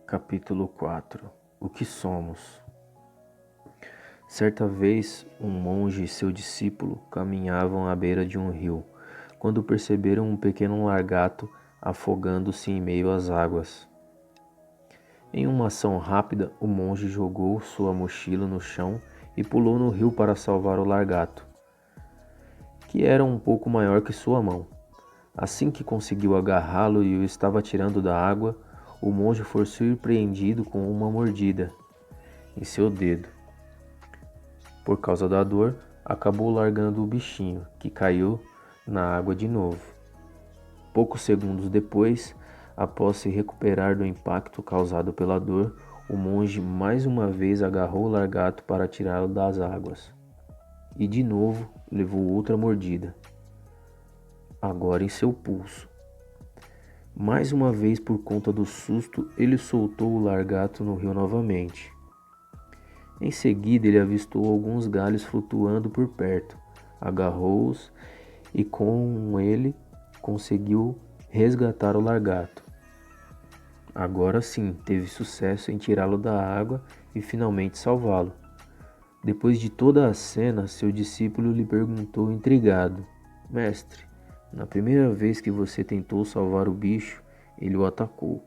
Capítulo 4. O que somos? Certa vez, um monge e seu discípulo caminhavam à beira de um rio, quando perceberam um pequeno largato afogando-se em meio às águas. Em uma ação rápida, o monge jogou sua mochila no chão e pulou no rio para salvar o largato, que era um pouco maior que sua mão. Assim que conseguiu agarrá-lo e o estava tirando da água, o monge foi surpreendido com uma mordida em seu dedo. Por causa da dor, acabou largando o bichinho, que caiu na água de novo. Poucos segundos depois, após se recuperar do impacto causado pela dor, o monge mais uma vez agarrou o largato para tirá-lo das águas. E de novo levou outra mordida, agora em seu pulso. Mais uma vez, por conta do susto, ele soltou o largato no rio novamente. Em seguida, ele avistou alguns galhos flutuando por perto, agarrou-os e com ele conseguiu resgatar o largato. Agora sim, teve sucesso em tirá-lo da água e finalmente salvá-lo. Depois de toda a cena, seu discípulo lhe perguntou intrigado: Mestre, na primeira vez que você tentou salvar o bicho, ele o atacou,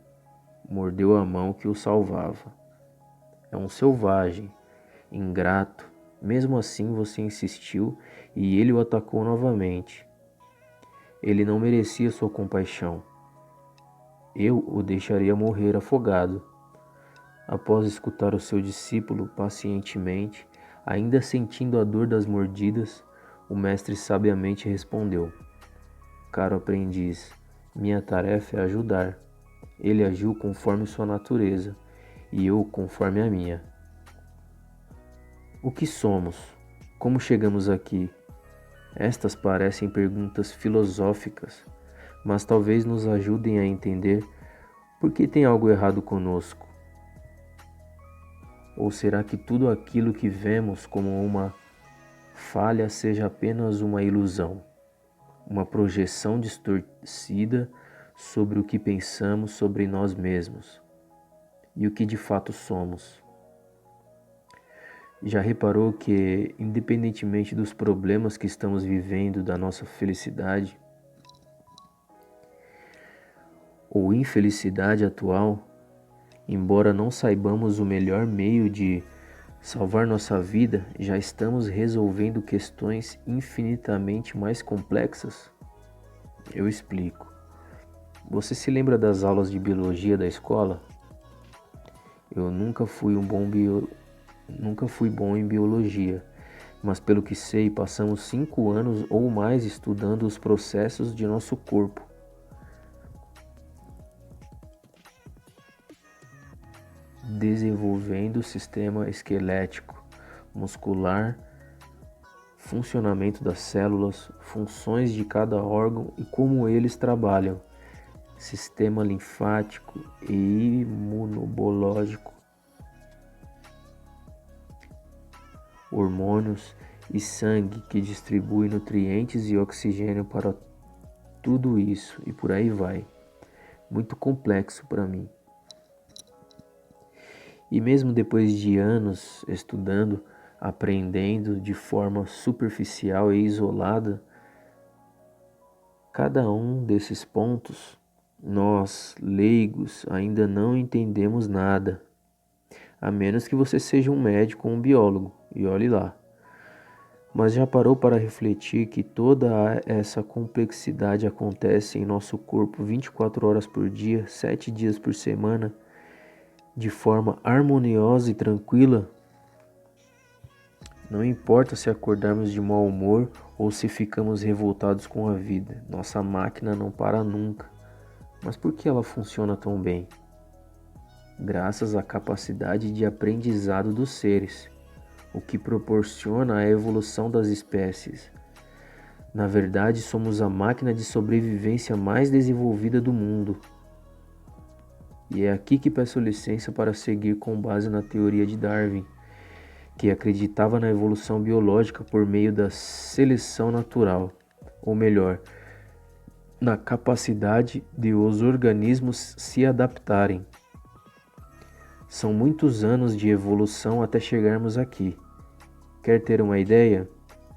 mordeu a mão que o salvava. É um selvagem, ingrato. Mesmo assim você insistiu e ele o atacou novamente. Ele não merecia sua compaixão. Eu o deixaria morrer afogado. Após escutar o seu discípulo pacientemente, ainda sentindo a dor das mordidas, o mestre sabiamente respondeu: Caro aprendiz, minha tarefa é ajudar. Ele agiu conforme sua natureza e eu conforme a minha. O que somos? Como chegamos aqui? Estas parecem perguntas filosóficas, mas talvez nos ajudem a entender por que tem algo errado conosco. Ou será que tudo aquilo que vemos como uma falha seja apenas uma ilusão, uma projeção distorcida sobre o que pensamos sobre nós mesmos e o que de fato somos? Já reparou que, independentemente dos problemas que estamos vivendo, da nossa felicidade ou infelicidade atual, embora não saibamos o melhor meio de salvar nossa vida, já estamos resolvendo questões infinitamente mais complexas? Eu explico. Você se lembra das aulas de biologia da escola? Eu nunca fui bom em biologia, mas pelo que sei, passamos 5 anos ou mais estudando os processos de nosso corpo. Desenvolvendo o sistema esquelético, muscular, funcionamento das células, funções de cada órgão e como eles trabalham, sistema linfático e imunobiológico, hormônios e sangue que distribui nutrientes e oxigênio para tudo isso e por aí vai. Muito complexo para mim. E mesmo depois de anos estudando, aprendendo de forma superficial e isolada, cada um desses pontos, nós, leigos, ainda não entendemos nada. A menos que você seja um médico ou um biólogo, e olhe lá. Mas já parou para refletir que toda essa complexidade acontece em nosso corpo 24 horas por dia, 7 dias por semana, de forma harmoniosa e tranquila? Não importa se acordarmos de mau humor ou se ficamos revoltados com a vida, nossa máquina não para nunca. Mas por que ela funciona tão bem? Graças à capacidade de aprendizado dos seres, o que proporciona a evolução das espécies. Na verdade, somos a máquina de sobrevivência mais desenvolvida do mundo. E é aqui que peço licença para seguir com base na teoria de Darwin, que acreditava na evolução biológica por meio da seleção natural, ou melhor, na capacidade de os organismos se adaptarem. São muitos anos de evolução até chegarmos aqui. Quer ter uma ideia?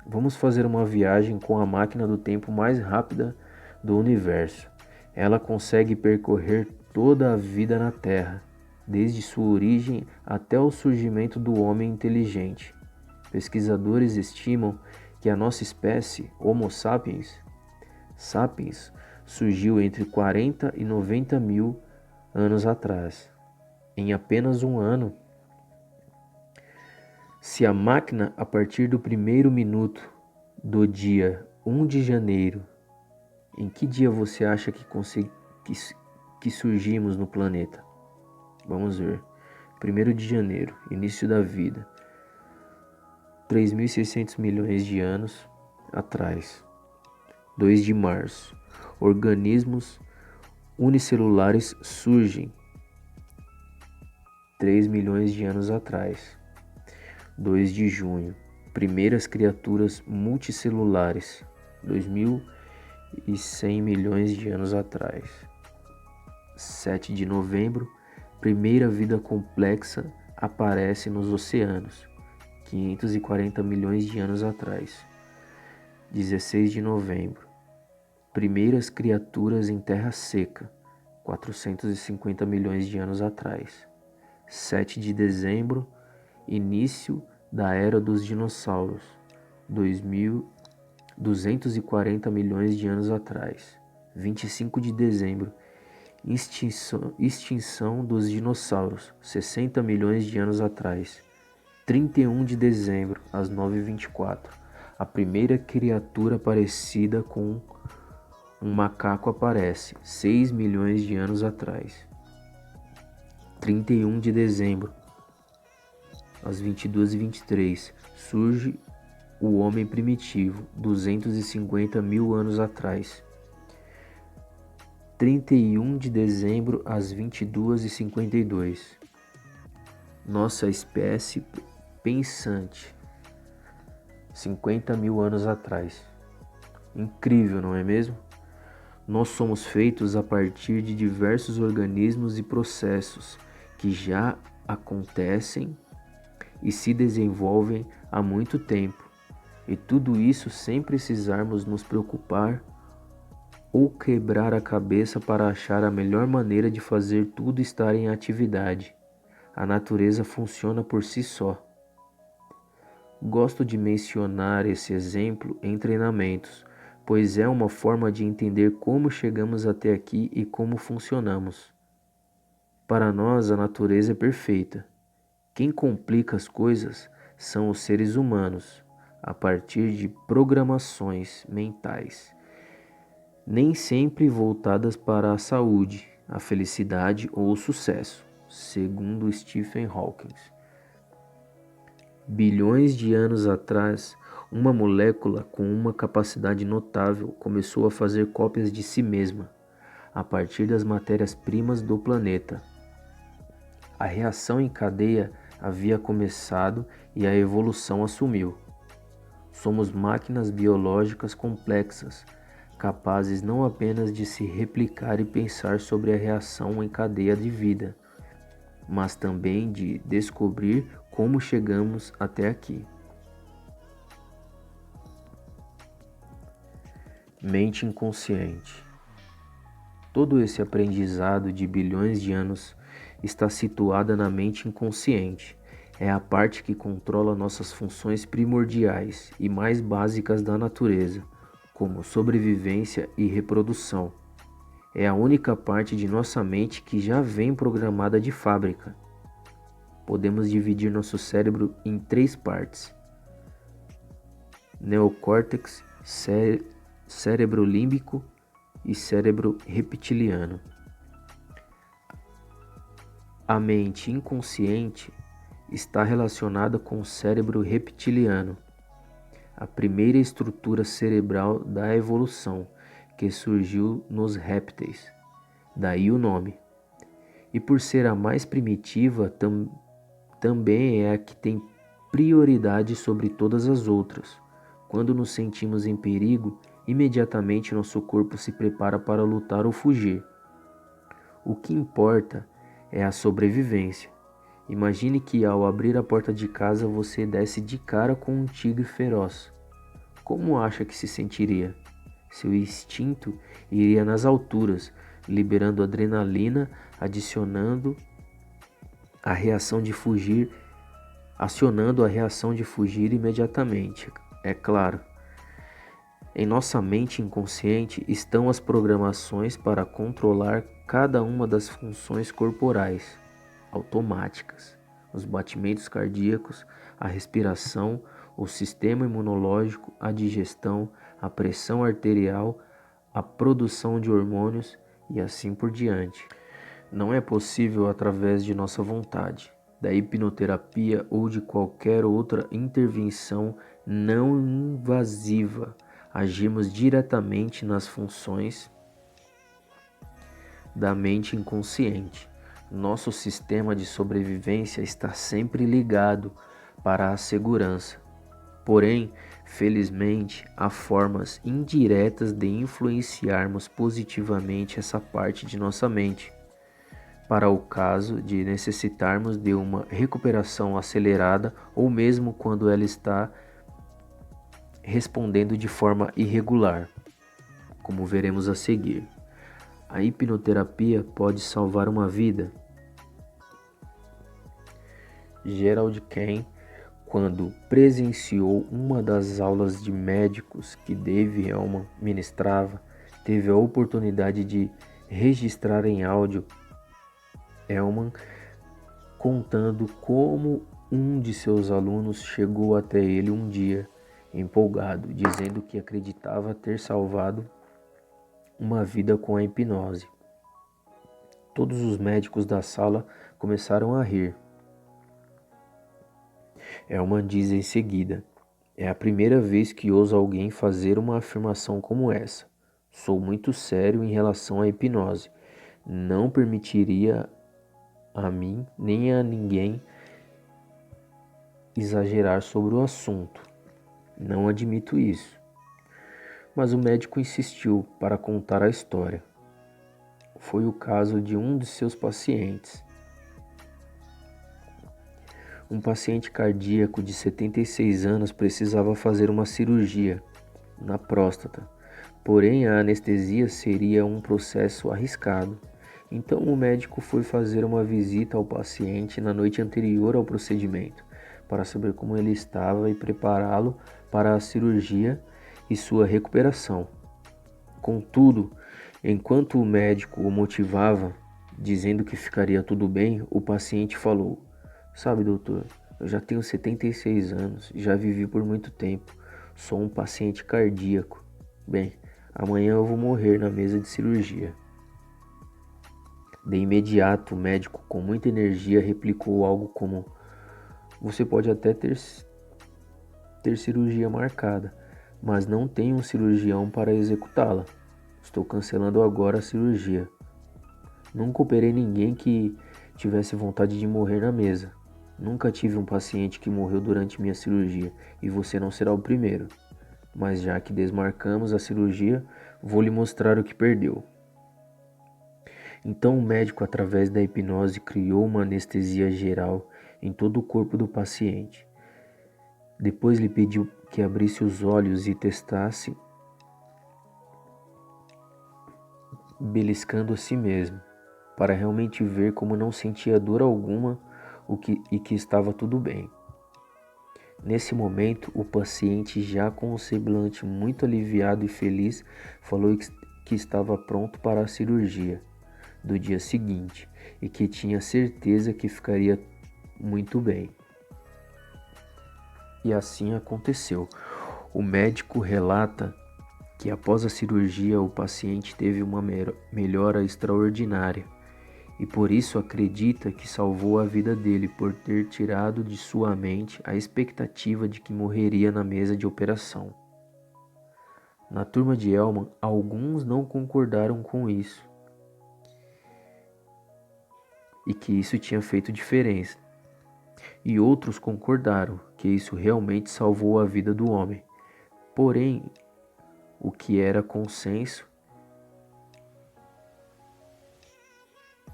Vamos fazer uma viagem com a máquina do tempo mais rápida do universo. Ela consegue percorrer toda a vida na Terra, desde sua origem até o surgimento do homem inteligente. Pesquisadores estimam que a nossa espécie, Homo sapiens, surgiu entre 40 e 90 mil anos atrás. Em apenas um ano, se a máquina, a partir do primeiro minuto do dia 1 de janeiro, em que dia você acha que surgimos no planeta? Vamos ver. 1º de janeiro, início da vida. 3.600 milhões de anos atrás. 2 de março. Organismos unicelulares surgem. 3 milhões de anos atrás. 2 de junho. Primeiras criaturas multicelulares. 2.100 milhões de anos atrás. 7 de novembro. Primeira vida complexa aparece nos oceanos. 540 milhões de anos atrás. 16 de novembro. Primeiras criaturas em terra seca. 450 milhões de anos atrás. 7 de dezembro. Início da era dos dinossauros. 2.240 milhões de anos atrás. 25 de dezembro. Extinção dos dinossauros. 60 milhões de anos atrás. 31 de dezembro, às 9h24, a primeira criatura parecida com um macaco aparece, 6 milhões de anos atrás. 31 de dezembro, às 22h23, surge o homem primitivo, 250 mil anos atrás. 31 de dezembro, às 22h52, nossa espécie pensante, 50 mil anos atrás. Incrível, não é mesmo? Nós somos feitos a partir de diversos organismos e processos que já acontecem e se desenvolvem há muito tempo. E tudo isso sem precisarmos nos preocupar ou quebrar a cabeça para achar a melhor maneira de fazer tudo estar em atividade. A natureza funciona por si só. Gosto de mencionar esse exemplo em treinamentos, pois é uma forma de entender como chegamos até aqui e como funcionamos. Para nós, a natureza é perfeita. Quem complica as coisas são os seres humanos, a partir de programações mentais, nem sempre voltadas para a saúde, a felicidade ou o sucesso, segundo Stephen Hawking. Bilhões de anos atrás, uma molécula com uma capacidade notável começou a fazer cópias de si mesma, a partir das matérias-primas do planeta. A reação em cadeia havia começado e a evolução assumiu. Somos máquinas biológicas complexas, capazes não apenas de se replicar e pensar sobre a reação em cadeia de vida, mas também de descobrir como chegamos até aqui. Mente inconsciente. Todo esse aprendizado de bilhões de anos está situada na mente inconsciente. É a parte que controla nossas funções primordiais e mais básicas da natureza, como sobrevivência e reprodução. É a única parte de nossa mente que já vem programada de fábrica. Podemos dividir nosso cérebro em 3 partes: neocórtex, cérebro límbico e cérebro reptiliano. A mente inconsciente está relacionada com o cérebro reptiliano, a primeira estrutura cerebral da evolução, que surgiu nos répteis, daí o nome. E por ser a mais primitiva, também é a que tem prioridade sobre todas as outras. Quando nos sentimos em perigo, imediatamente nosso corpo se prepara para lutar ou fugir. O que importa é a sobrevivência. Imagine que ao abrir a porta de casa você desse de cara com um tigre feroz. Como acha que se sentiria? Seu instinto iria nas alturas, liberando adrenalina, adicionando a reação de fugir, acionando a reação de fugir imediatamente. É claro, em nossa mente inconsciente estão as programações para controlar cada uma das funções corporais automáticas, os batimentos cardíacos, a respiração, o sistema imunológico, a digestão, a pressão arterial, a produção de hormônios e assim por diante. Não é possível através de nossa vontade, da hipnoterapia ou de qualquer outra intervenção não invasiva, agirmos diretamente nas funções da mente inconsciente. Nosso sistema de sobrevivência está sempre ligado para a segurança. Porém, felizmente, há formas indiretas de influenciarmos positivamente essa parte de nossa mente, para o caso de necessitarmos de uma recuperação acelerada ou mesmo quando ela está respondendo de forma irregular, como veremos a seguir. A hipnoterapia pode salvar uma vida. Gerald Kane, quando presenciou uma das aulas de médicos que Dave Hellman ministrava, teve a oportunidade de registrar em áudio Hellman contando como um de seus alunos chegou até ele um dia, empolgado, dizendo que acreditava ter salvado uma vida com a hipnose. Todos os médicos da sala começaram a rir. Hellman diz em seguida: é a primeira vez que ouço alguém fazer uma afirmação como essa. Sou muito sério em relação à hipnose. Não permitiria a mim nem a ninguém exagerar sobre o assunto. Não admito isso. Mas o médico insistiu para contar a história. Foi o caso de um de seus pacientes. Um paciente cardíaco de 76 anos precisava fazer uma cirurgia na próstata, porém a anestesia seria um processo arriscado. Então o médico foi fazer uma visita ao paciente na noite anterior ao procedimento, para saber como ele estava e prepará-lo para a cirurgia e sua recuperação. Contudo, enquanto o médico o motivava, dizendo que ficaria tudo bem, o paciente falou: sabe, doutor, eu já tenho 76 anos, já vivi por muito tempo, sou um paciente cardíaco. Bem, amanhã eu vou morrer na mesa de cirurgia. De imediato, o médico, com muita energia, replicou algo como: você pode até ter cirurgia marcada, mas não tem um cirurgião para executá-la. Estou cancelando agora a cirurgia. Nunca operei ninguém que tivesse vontade de morrer na mesa. Nunca tive um paciente que morreu durante minha cirurgia e você não será o primeiro. Mas já que desmarcamos a cirurgia, vou lhe mostrar o que perdeu. Então o médico, através da hipnose, criou uma anestesia geral em todo o corpo do paciente. Depois lhe pediu que abrisse os olhos e testasse, beliscando a si mesmo, para realmente ver como não sentia dor alguma e que estava tudo bem. Nesse momento, o paciente, já com um semblante muito aliviado e feliz, falou que estava pronto para a cirurgia do dia seguinte e que tinha certeza que ficaria muito bem. E assim aconteceu. O médico relata que após a cirurgia o paciente teve uma melhora extraordinária e por isso acredita que salvou a vida dele por ter tirado de sua mente a expectativa de que morreria na mesa de operação. Na turma de Hellman, alguns não concordaram com isso e que isso tinha feito diferença, e outros concordaram que isso realmente salvou a vida do homem. Porém, o que era consenso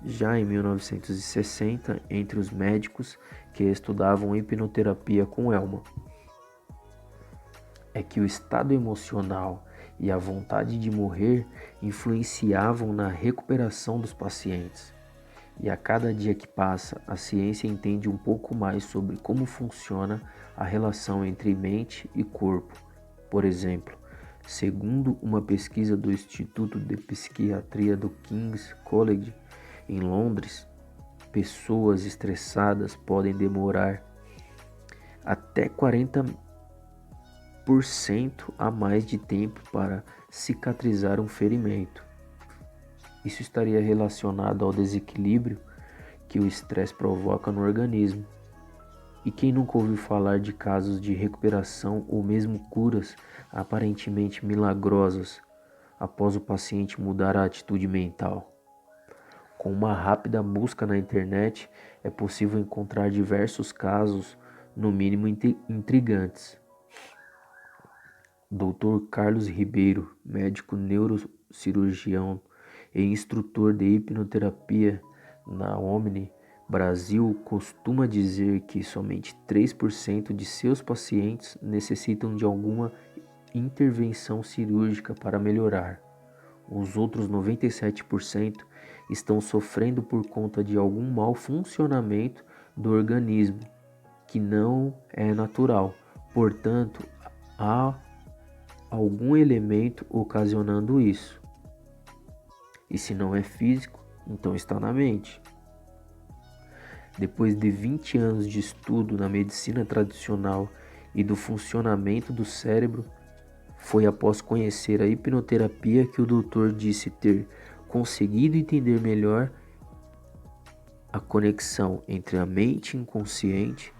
Já em 1960, entre os médicos que estudavam hipnoterapia com Elma, é que o estado emocional e a vontade de morrer influenciavam na recuperação dos pacientes. E a cada dia que passa, a ciência entende um pouco mais sobre como funciona a relação entre mente e corpo. Por exemplo, segundo uma pesquisa do Instituto de Psiquiatria do King's College, em Londres, pessoas estressadas podem demorar até 40% a mais de tempo para cicatrizar um ferimento. Isso estaria relacionado ao desequilíbrio que o estresse provoca no organismo. E quem nunca ouviu falar de casos de recuperação ou mesmo curas aparentemente milagrosas após o paciente mudar a atitude mental? Com uma rápida busca na internet, é possível encontrar diversos casos, no mínimo intrigantes. Dr. Carlos Ribeiro, médico neurocirurgião e instrutor de hipnoterapia na Omni Brasil, costuma dizer que somente 3% de seus pacientes necessitam de alguma intervenção cirúrgica para melhorar. Os outros 97% estão sofrendo por conta de algum mau funcionamento do organismo, que não é natural. Portanto, há algum elemento ocasionando isso. E se não é físico, então está na mente. Depois de 20 anos de estudo na medicina tradicional e do funcionamento do cérebro, foi após conhecer a hipnoterapia que o doutor disse ter conseguido entender melhor a conexão entre a mente inconsciente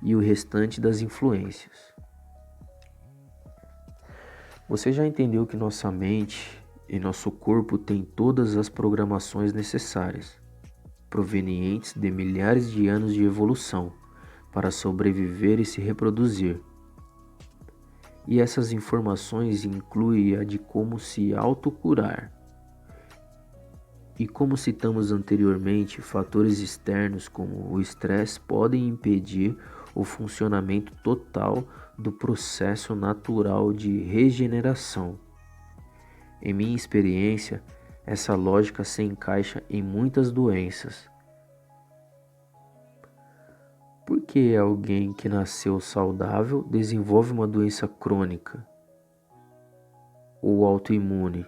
e o restante das influências. Você já entendeu que nossa mente e nosso corpo têm todas as programações necessárias, provenientes de milhares de anos de evolução, para sobreviver e se reproduzir. E essas informações incluem a de como se autocurar. E como citamos anteriormente, fatores externos como o estresse podem impedir o funcionamento total do processo natural de regeneração. Em minha experiência, essa lógica se encaixa em muitas doenças. Por que alguém que nasceu saudável desenvolve uma doença crônica ou autoimune?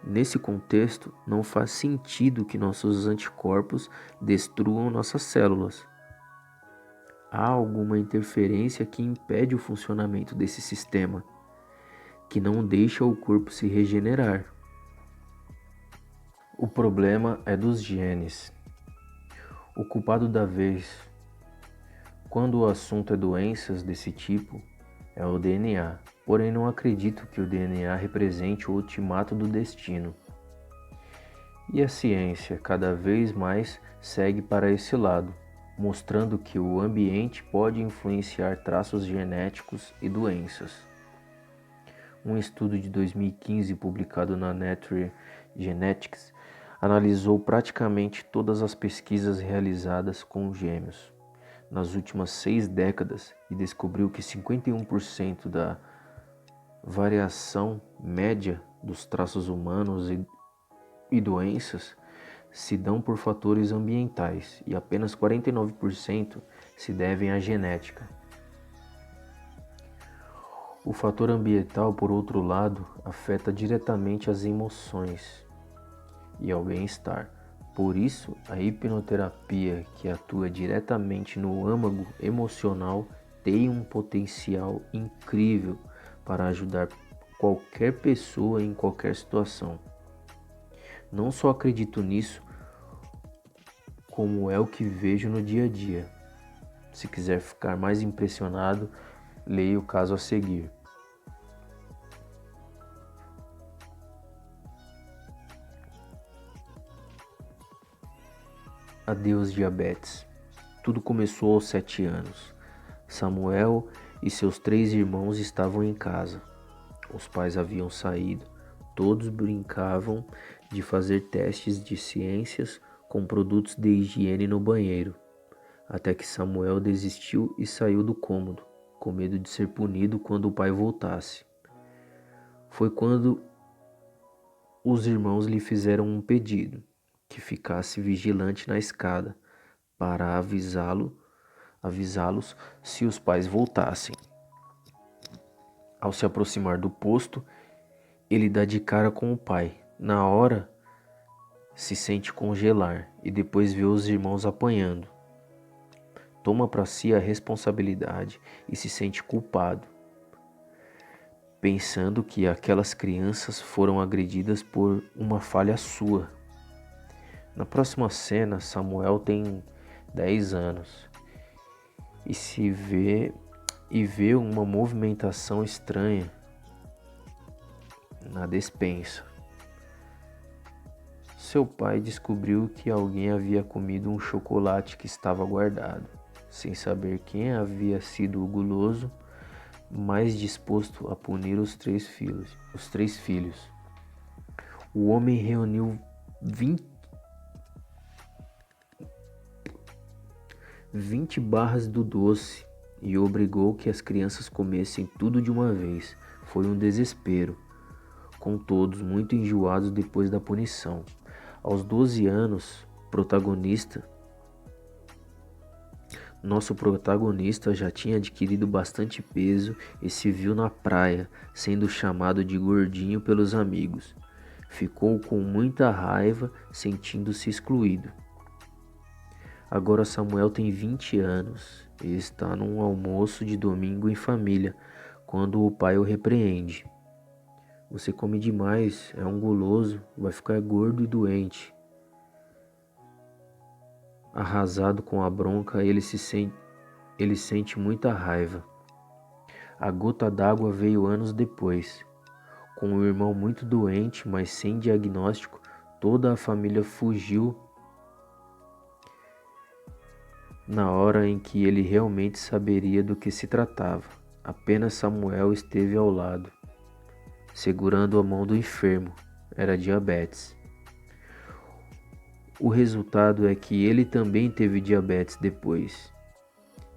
Nesse contexto, não faz sentido que nossos anticorpos destruam nossas células. Há alguma interferência que impede o funcionamento desse sistema, que não deixa o corpo se regenerar. O problema é dos genes. O culpado da vez, quando o assunto é doenças desse tipo, é o DNA. Porém, não acredito que o DNA represente o ultimato do destino. E a ciência cada vez mais segue para esse lado, mostrando que o ambiente pode influenciar traços genéticos e doenças. Um estudo de 2015 publicado na Nature Genetics analisou praticamente todas as pesquisas realizadas com gêmeos nas últimas 6 décadas e descobriu que 51% da variação média dos traços humanos e doenças se dão por fatores ambientais e apenas 49% se devem à genética. O fator ambiental, por outro lado, afeta diretamente as emoções e ao bem-estar. Por isso, a hipnoterapia, que atua diretamente no âmago emocional, tem um potencial incrível para ajudar qualquer pessoa em qualquer situação. Não só acredito nisso, como é o que vejo no dia a dia. Se quiser ficar mais impressionado, leia o caso a seguir. Adeus diabetes. Tudo começou aos 7 anos. Samuel e seus 3 irmãos estavam em casa. Os pais haviam saído Todos brincavam de fazer testes de ciências com produtos de higiene no banheiro, até que Samuel desistiu e saiu do cômodo, com medo de ser punido quando o pai voltasse. Foi quando os irmãos lhe fizeram um pedido, que ficasse vigilante na escada, para avisá-los se os pais voltassem. Ao se aproximar do posto, ele dá de cara com o pai. Na hora, se sente congelar e depois vê os irmãos apanhando. Toma para si a responsabilidade e se sente culpado, pensando que aquelas crianças foram agredidas por uma falha sua. Na próxima cena, Samuel tem 10 anos e vê uma movimentação estranha na despensa. Seu pai descobriu que alguém havia comido um chocolate que estava guardado, sem saber quem havia sido o guloso, mais disposto a punir os três filhos. O homem reuniu 20 barras do doce e obrigou que as crianças comessem tudo de uma vez. Foi um desespero, com todos muito enjoados depois da punição. Aos 12 anos, nosso protagonista já tinha adquirido bastante peso e se viu na praia, sendo chamado de gordinho pelos amigos. Ficou com muita raiva, sentindo-se excluído. Agora Samuel tem 20 anos e está num almoço de domingo em família, quando o pai o repreende. Você come demais, é um guloso, vai ficar gordo e doente. Arrasado com a bronca, ele sente muita raiva. A gota d'água veio anos depois. Com o irmão muito doente, mas sem diagnóstico, toda a família fugiu na hora em que ele realmente saberia do que se tratava. Apenas Samuel esteve ao lado, segurando a mão do enfermo. Era diabetes. O resultado é que ele também teve diabetes depois,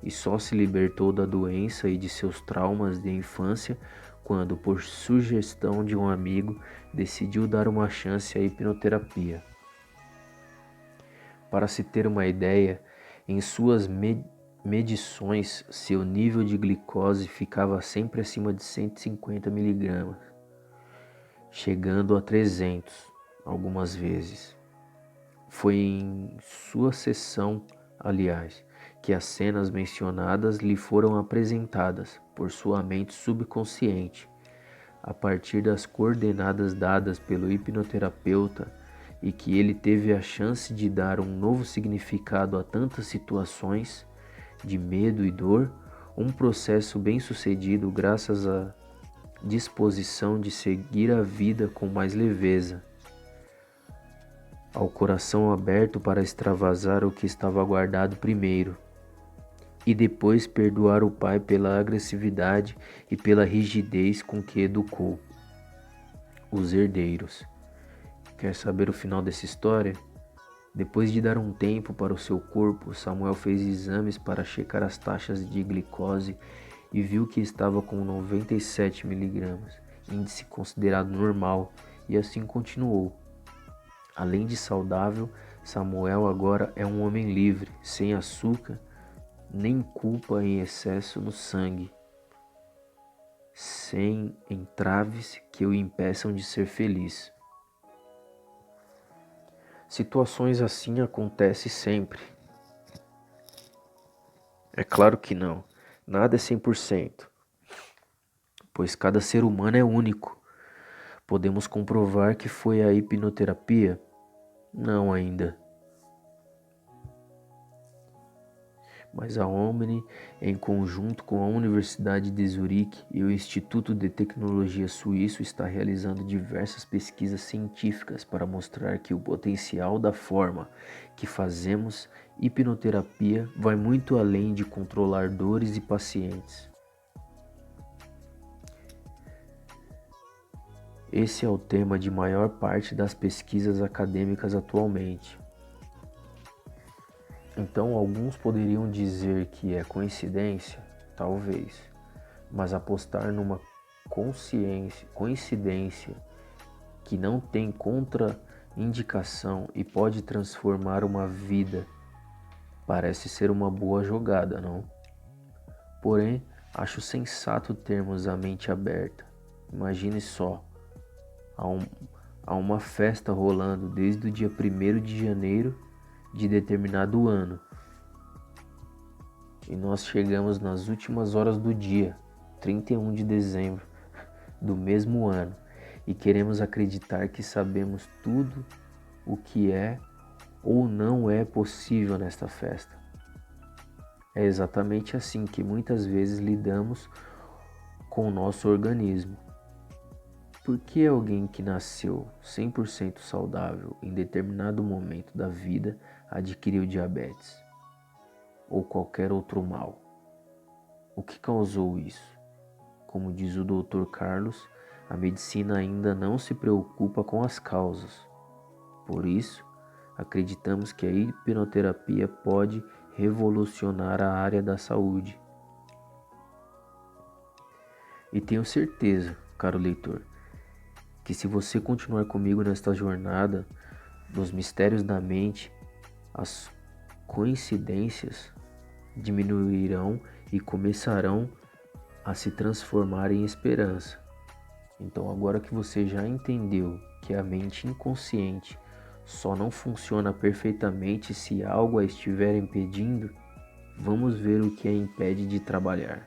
e só se libertou da doença e de seus traumas de infância quando, por sugestão de um amigo, decidiu dar uma chance à hipnoterapia. Para se ter uma ideia, em suas medições, seu nível de glicose ficava sempre acima de 150 mg, chegando a 300 algumas vezes. Foi em sua sessão, aliás, que as cenas mencionadas lhe foram apresentadas por sua mente subconsciente, a partir das coordenadas dadas pelo hipnoterapeuta, e que ele teve a chance de dar um novo significado a tantas situações de medo e dor, um processo bem sucedido graças à disposição de seguir a vida com mais leveza, ao coração aberto para extravasar o que estava guardado primeiro, e depois perdoar o pai pela agressividade e pela rigidez com que educou os herdeiros. Quer saber o final dessa história? Depois de dar um tempo para o seu corpo, Samuel fez exames para checar as taxas de glicose e viu que estava com 97 mg, índice considerado normal, e assim continuou. Além de saudável, Samuel agora é um homem livre, sem açúcar, nem culpa em excesso no sangue, sem entraves que o impeçam de ser feliz. Situações assim acontecem sempre. É claro que não, nada é 100%, pois cada ser humano é único. Podemos comprovar que foi a hipnoterapia? Não ainda. Mas a Omni, em conjunto com a Universidade de Zurique e o Instituto de Tecnologia Suíço, está realizando diversas pesquisas científicas para mostrar que o potencial da forma que fazemos hipnoterapia vai muito além de controlar dores de pacientes. Esse é o tema de maior parte das pesquisas acadêmicas atualmente. Então, alguns poderiam dizer que é coincidência? Talvez. Mas apostar numa coincidência que não tem contraindicação e pode transformar uma vida parece ser uma boa jogada, não? Porém, acho sensato termos a mente aberta. Imagine só, há uma festa rolando desde o dia 1º de janeiro de determinado ano. E nós chegamos nas últimas horas do dia, 31 de dezembro do mesmo ano, e queremos acreditar que sabemos tudo o que é ou não é possível nesta festa. É exatamente assim que muitas vezes lidamos com o nosso organismo. Por que alguém que nasceu 100% saudável em determinado momento da vida adquiriu diabetes ou qualquer outro mal? O que causou isso? Como diz o Dr. Carlos, a medicina ainda não se preocupa com as causas. Por isso, acreditamos que a hipnoterapia pode revolucionar a área da saúde. E tenho certeza, caro leitor, que se você continuar comigo nesta jornada dos mistérios da mente, as coincidências diminuirão e começarão a se transformar em esperança. Então, agora que você já entendeu que a mente inconsciente só não funciona perfeitamente se algo a estiver impedindo, vamos ver o que a impede de trabalhar.